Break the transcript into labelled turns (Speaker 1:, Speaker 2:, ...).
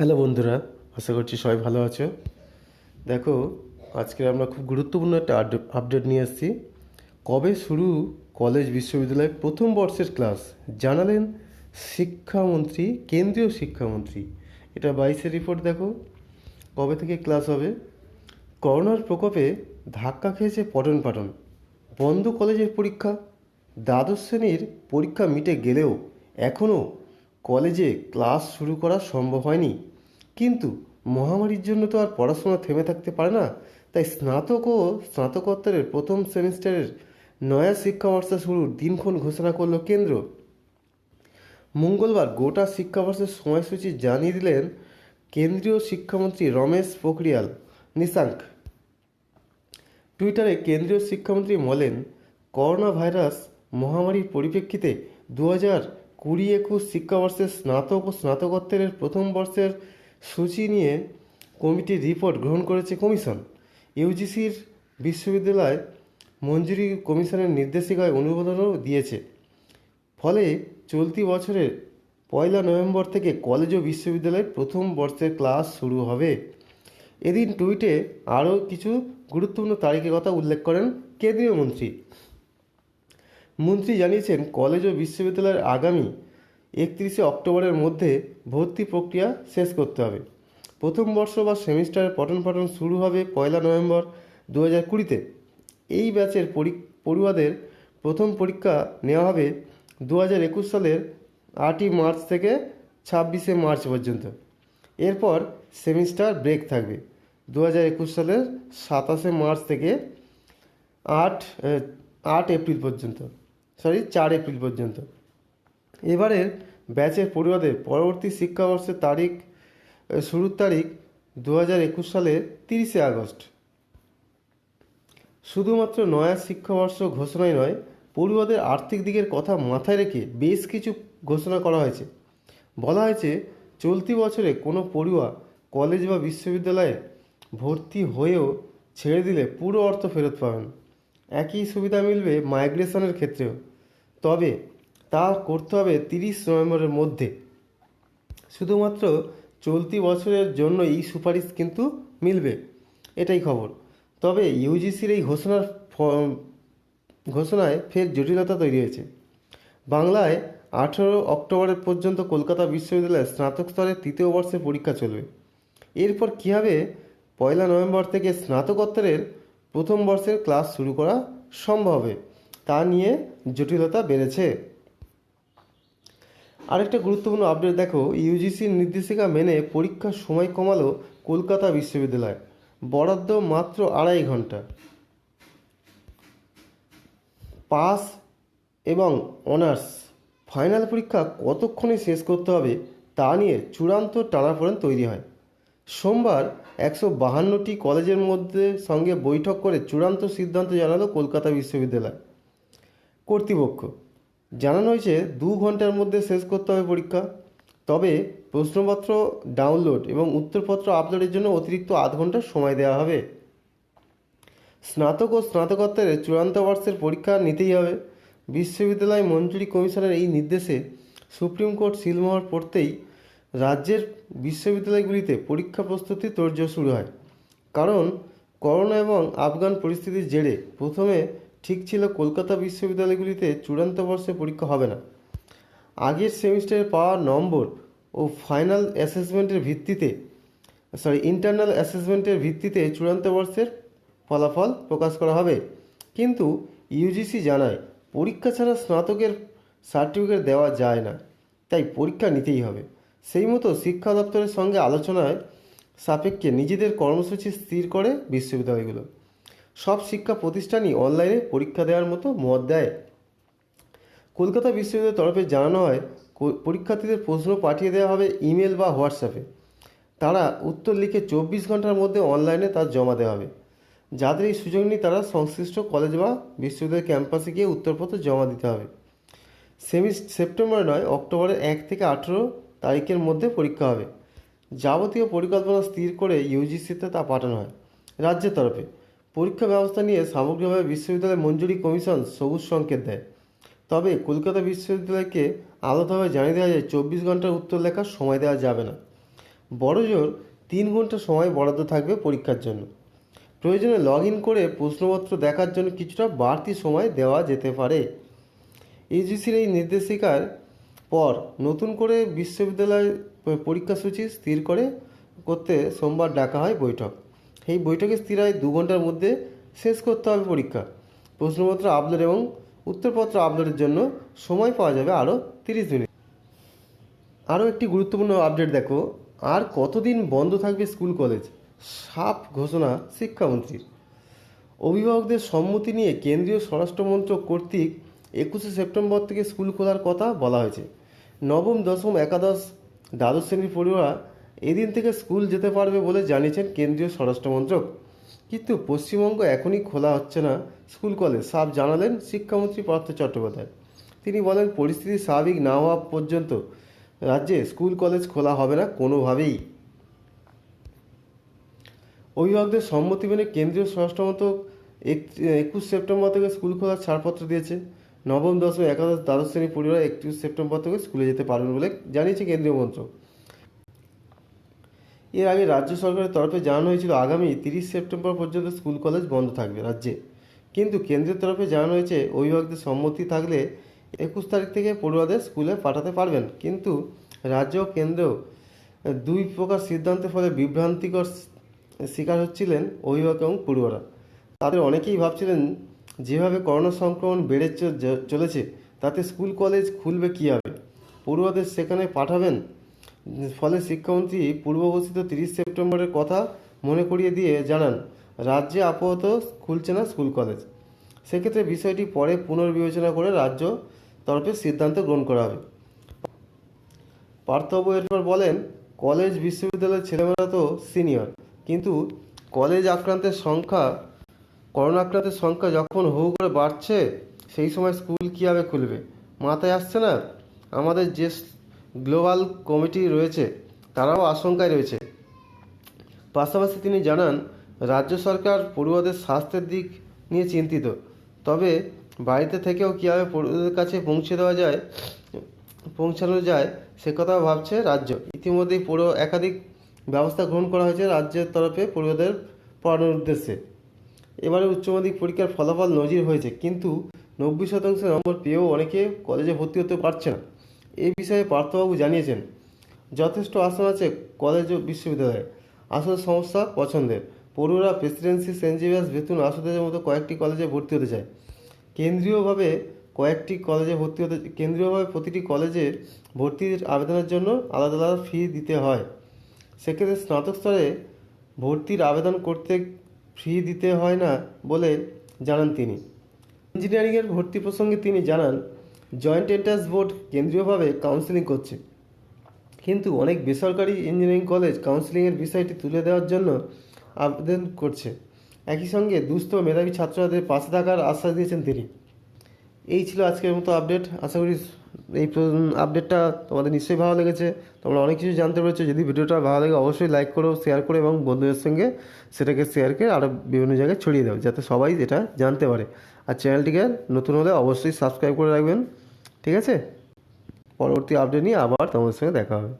Speaker 1: Hello বন্ধুরা, আশা করছি সবাই ভালো আছো। দেখো, আজকে আমরা খুব গুরুত্বপূর্ণ একটা আপডেট নিয়ে এসেছি। কবে শুরু কলেজ বিশ্ববিদ্যালয়ের প্রথম বর্ষের ক্লাস জানালেন শিক্ষামন্ত্রী, কেন্দ্রীয় শিক্ষামন্ত্রী। এটা 22-এর রিপোর্ট। দেখো কবে থেকে ক্লাস হবে। করোনার প্রকোপে ধাক্কা খেয়েছে পঠন পাঠন, বন্ধ কলেজের পরীক্ষা। দ্বাদশ শ্রেণীর পরীক্ষা মিটে গেলেও এখনও কলেজে ক্লাস শুরু করা সম্ভব হয়নি। কিন্তু মহামারীর জন্য তো আর পড়াশোনা থেমে থাকতে পারে না। তাই স্নাতক ও স্নাতকোত্তরের প্রথম সেমিস্টারের নয়া শিক্ষাবর্ষ শুরুর দিনক্ষণ ঘোষণা করল কেন্দ্র। মঙ্গলবার গোটা শিক্ষাবর্ষের সময়সূচি জানিয়ে দিলেন কেন্দ্রীয় শিক্ষামন্ত্রী রমেশ পোখরিয়াল নিশাঙ্ক। টুইটারে কেন্দ্রীয় শিক্ষামন্ত্রী বলেন, করোনা ভাইরাস মহামারীর পরিপ্রেক্ষিতে 2020-21 শিক্ষাবর্ষের স্নাতক ও স্নাতকোত্তরের প্রথম বর্ষের সূচি নিয়ে কমিটির রিপোর্ট গ্রহণ করেছে কমিশন। ইউজিসির বিশ্ববিদ্যালয় মঞ্জুরি কমিশনের নির্দেশিকায় অনুমোদনও দিয়েছে। ফলে চলতি বছরের 1 নভেম্বর থেকে কলেজ ও বিশ্ববিদ্যালয়ের প্রথম বর্ষের ক্লাস শুরু হবে। এদিন টুইটে আরও কিছু গুরুত্বপূর্ণ তারিখের কথা উল্লেখ করেন কেন্দ্রীয় মন্ত্রী জানিয়েছেন, কলেজ ও বিশ্ববিদ্যালয়ের আগামী 31শে অক্টোবরের মধ্যে ভর্তি প্রক্রিয়া শেষ করতে হবে। প্রথম বর্ষ বা সেমিস্টারের পঠন পাঠন শুরু হবে 1 নভেম্বর 2020-তে। এই ব্যাচের পড়ুয়াদের প্রথম পরীক্ষা নেওয়া হবে 2021 সালের 8ই মার্চ থেকে 26শে মার্চ পর্যন্ত। এরপর সেমিস্টার ব্রেক থাকবে 2021 সালের 27শে মার্চ থেকে 8 এপ্রিল পর্যন্ত, 4 এপ্রিল পর্যন্ত। এবারের ব্যাচের পড়ুয়াদের পরবর্তী শিক্ষাবর্ষের শুরুর তারিখ 2021 সালের 30শে আগস্ট। শুধুমাত্র নয়া শিক্ষাবর্ষ ঘোষণাই নয়, পড়ুয়াদের আর্থিক দিকের কথা মাথায় রেখে বেশ কিছু ঘোষণা করা হয়েছে। বলা হয়েছে, চলতি বছরে কোনো পড়ুয়া কলেজ বা বিশ্ববিদ্যালয়ে ভর্তি হয়েও ছেড়ে দিলে পুরো অর্থ ফেরত পাবেন। একই সুবিধা মিলবে মাইগ্রেশনের ক্ষেত্রেও, তবে তা করতে হবে 30 নভেম্বরের মধ্যে। শুধুমাত্র চলতি বছরের জন্য এই সুপারিশ কিন্তু মিলবে, এটাই খবর। তবে ইউজিসির এই ঘোষণায় ফের জটিলতা তৈরি হয়েছে। বাংলায় 18 অক্টোবরের পর্যন্ত কলকাতা বিশ্ববিদ্যালয়ে স্নাতক স্তরের 3য় বর্ষের পরীক্ষা চলবে। এরপর কীভাবে 1 নভেম্বর থেকে স্নাতকোত্তরের প্রথম বর্ষের ক্লাস শুরু করা সম্ভব হবে তা নিয়ে জটিলতা বেড়েছে। আরেকটা গুরুত্বপূর্ণ আপডেট দেখো, ইউজিসির নির্দেশিকা মেনে পরীক্ষার সময় কমালো কলকাতা বিশ্ববিদ্যালয়, বরাদ্দ মাত্র 2.5 ঘন্টা। পাস এবং অনার্স ফাইনাল পরীক্ষা কতক্ষণে শেষ করতে হবে তা নিয়ে চূড়ান্ত টানাপোড়েন তৈরি হয়। সোমবার 152টি কলেজের সঙ্গে বৈঠক করে চূড়ান্ত সিদ্ধান্ত জানালো কলকাতা বিশ্ববিদ্যালয় কর্তৃপক্ষ। জানানো হয়েছে 2 ঘন্টার মধ্যে শেষ করতে হবে পরীক্ষা। তবে প্রশ্নপত্র ডাউনলোড এবং উত্তরপত্র আপলোডের জন্য অতিরিক্ত 0.5 ঘন্টা সময় দেওয়া হবে। স্নাতক ও স্নাতকোত্তরের চূড়ান্ত বর্ষের পরীক্ষা নিতেই হবে। বিশ্ববিদ্যালয় মঞ্জুরি কমিশনের এই নির্দেশে সুপ্রিম কোর্ট সিলমোহর পড়তেই রাজ্যের বিশ্ববিদ্যালয়গুলিতে পরীক্ষা প্রস্তুতি তোড়জোড় শুরু হয়। কারণ করোনা এবং আফগান পরিস্থিতির জেরে প্রথমে ঠিক ছিল কলকাতা বিশ্ববিদ্যালয়গুলিতে চূড়ান্ত বর্ষে পরীক্ষা হবে না। আগের সেমিস্টারে পাওয়া নম্বর ও ফাইনাল অ্যাসেসমেন্টের ভিত্তিতে ইন্টারনাল অ্যাসেসমেন্টের ভিত্তিতে চূড়ান্ত বর্ষের ফলাফল প্রকাশ করা হবে। কিন্তু ইউজিসি জানায়, পরীক্ষা ছাড়া স্নাতকের সার্টিফিকেট দেওয়া যায় না, তাই পরীক্ষা নিতেই হবে। সেই মতো শিক্ষা দপ্তরের সঙ্গে আলোচনায় সাপেক্ষে নিজেদের কর্মসূচি স্থির করে বিশ্ববিদ্যালয়গুলো। সব শিক্ষা প্রতিষ্ঠানই অনলাইনে পরীক্ষা দেওয়ার মতো মত দেয়। কলকাতা বিশ্ববিদ্যালয়ের তরফে জানানো হয়, পরীক্ষার্থীদের প্রশ্ন পাঠিয়ে দেওয়া হবে ইমেল বা হোয়াটসঅ্যাপে। তারা উত্তর লিখে 24 ঘন্টার মধ্যে অনলাইনে তার জমা দেওয়া হবে। যাদের এই সুযোগ নেই তারা সংশ্লিষ্ট কলেজ বা বিশ্ববিদ্যালয় ক্যাম্পাসে গিয়ে উত্তরপত্র জমা দিতে হবে। সেপ্টেম্বরে নয়, অক্টোবরের 1 থেকে 18 তারিখের মধ্যে পরীক্ষা হবে। যাবতীয় পরিকল্পনা স্থির করে ইউজিসিতে তা পাঠানো হয়। রাজ্যের তরফে পরীক্ষা ব্যবস্থা নিয়ে সামগ্রিকভাবে বিশ্ববিদ্যালয় মঞ্জুরি কমিশন সবুজ সংকেত দেয়। তবে কলকাতা বিশ্ববিদ্যালয়কে আলাদাভাবে জানিয়ে দেওয়া যায় 24 ঘন্টার উত্তর লেখার সময় দেওয়া যাবে না। বড়জোর 3 ঘন্টা সময় বরাদ্দ থাকবে পরীক্ষার জন্য। প্রয়োজনে লগ ইন করে প্রশ্নপত্র দেখার জন্য কিছুটা বাড়তি সময় দেওয়া যেতে পারে। ইউজিসির এই নির্দেশিকার পর নতুন করে বিশ্ববিদ্যালয় পরীক্ষাসূচি স্থির করতে সোমবার ডাকা হয় বৈঠক। এই বৈঠকে স্থির হয় 2 ঘন্টার মধ্যে শেষ করতে হবে পরীক্ষা। প্রশ্নপত্র আপলোড এবং উত্তরপত্র আপলোডের জন্য সময় পাওয়া যাবে আরও 30 মিনিট। আরও একটি গুরুত্বপূর্ণ আপডেট দেখো, আর কতদিন বন্ধ থাকবে স্কুল কলেজ, সাফ ঘোষণা শিক্ষামন্ত্রীর। অভিভাবকদের সম্মতি নিয়ে কেন্দ্রীয় স্বরাষ্ট্রমন্ত্রক কর্তৃক 21শে সেপ্টেম্বর থেকে স্কুল খোলার কথা বলা হয়েছে। নবম, দশম, একাদশ, দ্বাদশ শ্রেণীর পড়ুয়ারা এদিন থেকে স্কুল যেতে পারবে বলে জানিয়েছেন কেন্দ্রীয় স্বরাষ্ট্রমন্ত্রক। কিন্তু পশ্চিমবঙ্গ এখনই খোলা হচ্ছে না স্কুল কলেজ, সাফ জানালেন শিক্ষামন্ত্রী পার্থ চট্টোপাধ্যায়। তিনি বলেন, পরিস্থিতি স্বাভাবিক না হওয়া পর্যন্ত রাজ্যে স্কুল কলেজ খোলা হবে না কোনোভাবেই। অভিভাবকদের সম্মতি মেনে কেন্দ্রীয় স্বরাষ্ট্রমন্ত্রক 21 সেপ্টেম্বর থেকে স্কুল খোলার ছাড়পত্র দিয়েছে। নবম, দশম, একাদশ, দ্বাদশ শ্রেণীর পড়ুয়ারা 21 সেপ্টেম্বর থেকে স্কুলে যেতে পারবেন বলে জানিয়েছে কেন্দ্রীয় মন্ত্রক। এর আগে রাজ্য সরকারের তরফে জানানো হয়েছিল আগামী 30 সেপ্টেম্বর পর্যন্ত স্কুল কলেজ বন্ধ থাকবে রাজ্যে। কিন্তু কেন্দ্রের তরফে জানানো হয়েছে অভিভাবকদের সম্মতি থাকলে 21 তারিখ থেকে পড়ুয়াদের স্কুলে পাঠাতে পারবেন। কিন্তু রাজ্য ও কেন্দ্র দুই প্রকার সিদ্ধান্তের ফলে বিভ্রান্তিকর শিকার হচ্ছিলেন অভিভাবক এবং পড়ুয়ারা। তাদের অনেকেই ভাবছিলেন, যেভাবে করোনা সংক্রমণ বেড়ে চলেছে তাতে স্কুল কলেজ খুলবে কীভাবে, পড়ুয়াদের সেখানে পাঠাবেন। ফলে শিক্ষামন্ত্রী পূর্ব ঘোষিত 30 সেপ্টেম্বরের কথা মনে করিয়ে দিয়ে জানান, রাজ্যে আপাতত খুলছে না স্কুল কলেজ। সেক্ষেত্রে বিষয়টি পরে পুনর্বিবেচনা করে রাজ্য তরফে সিদ্ধান্ত গ্রহণ করা হবে। পার্থবাবু এরপর বলেন, কলেজ বিশ্ববিদ্যালয়ের ছেলেমেয়েরা তো সিনিয়র, কিন্তু করোনা আক্রান্তের সংখ্যা যখন হু করে বাড়ছে, সেই সময় স্কুল কীভাবে খুলবে মাথায় আসছে না। আমাদের যে গ্লোবাল কমিটি রয়েছে তারাও আশঙ্কায় রয়েছে। পাশাপাশি তিনি জানান, রাজ্য সরকার পড়ুয়াদের স্বাস্থ্যের দিক নিয়ে চিন্তিত, তবে বাড়িতে থেকেও কীভাবে পড়ুয়াদের কাছে পৌঁছানো যায় সে কথা ভাবছে রাজ্য। ইতিমধ্যেই একাধিক ব্যবস্থা গ্রহণ করা হয়েছে রাজ্যের তরফে পড়ুয়াদের পড়ানোর উদ্দেশ্যে। এবারে উচ্চ মাধ্যমিক পরীক্ষার ফলাফল নজির হয়েছে, কিন্তু 90% নম্বর পেয়েও অনেকে কলেজে ভর্তি হতে পারছে না। এই বিষয়ে পার্থবাবু জানিয়েছেন, যথেষ্ট আসন আছে কলেজ ও বিশ্ববিদ্যালয়ে, আসল সমস্যা পছন্দের। পড়ুয়ারা প্রেসিডেন্সি, সেন্ট জেভিয়ার্স, বেতুন, আশুতোষের মতো কয়েকটি কলেজে ভর্তি হতে চায়। কেন্দ্রীয়ভাবে প্রতিটি কলেজে ভর্তির আবেদনের জন্য আলাদা আলাদা ফি দিতে হয়। সেক্ষেত্রে স্নাতক স্তরে ভর্তির আবেদন করতে ফি দিতে হয় না বলে জানান তিনি। ইঞ্জিনিয়ারিংয়ের ভর্তি প্রসঙ্গে তিনি জানান, জয়েন্ট এন্ট্রান্স বোর্ড কেন্দ্রীয়ভাবে কাউন্সেলিং করছে, কিন্তু অনেক বেসরকারি ইঞ্জিনিয়ারিং কলেজ কাউন্সেলিংয়ের বিষয়টি তুলে দেওয়ার জন্য আবেদন করছে। একই সঙ্গে দুস্থ মেধাবী ছাত্রদের পাশে থাকার আশ্বাস দিয়েছেন তিনি। এই ছিল আজকের মতো আপডেট। আশা করি এই আপডেটটা তোমাদের নিশ্চয়ই ভালো লেগেছে, তোমরা অনেক কিছু জানতে পেরেছো। যদি ভিডিওটা ভালো লাগে অবশ্যই লাইক করো, শেয়ার করো এবং বন্ধুদের সঙ্গে সেটাকে শেয়ার করে আরও বিভিন্ন জায়গায় ছড়িয়ে দাও, যাতে সবাই এটা জানতে পারে। আর চ্যানেলটিকে নতুন হলে অবশ্যই সাবস্ক্রাইব করে রাখবেন। ঠিক আছে, পরবর্তী আপডেট নিয়ে আবার তোমাদের সঙ্গে দেখা হবে।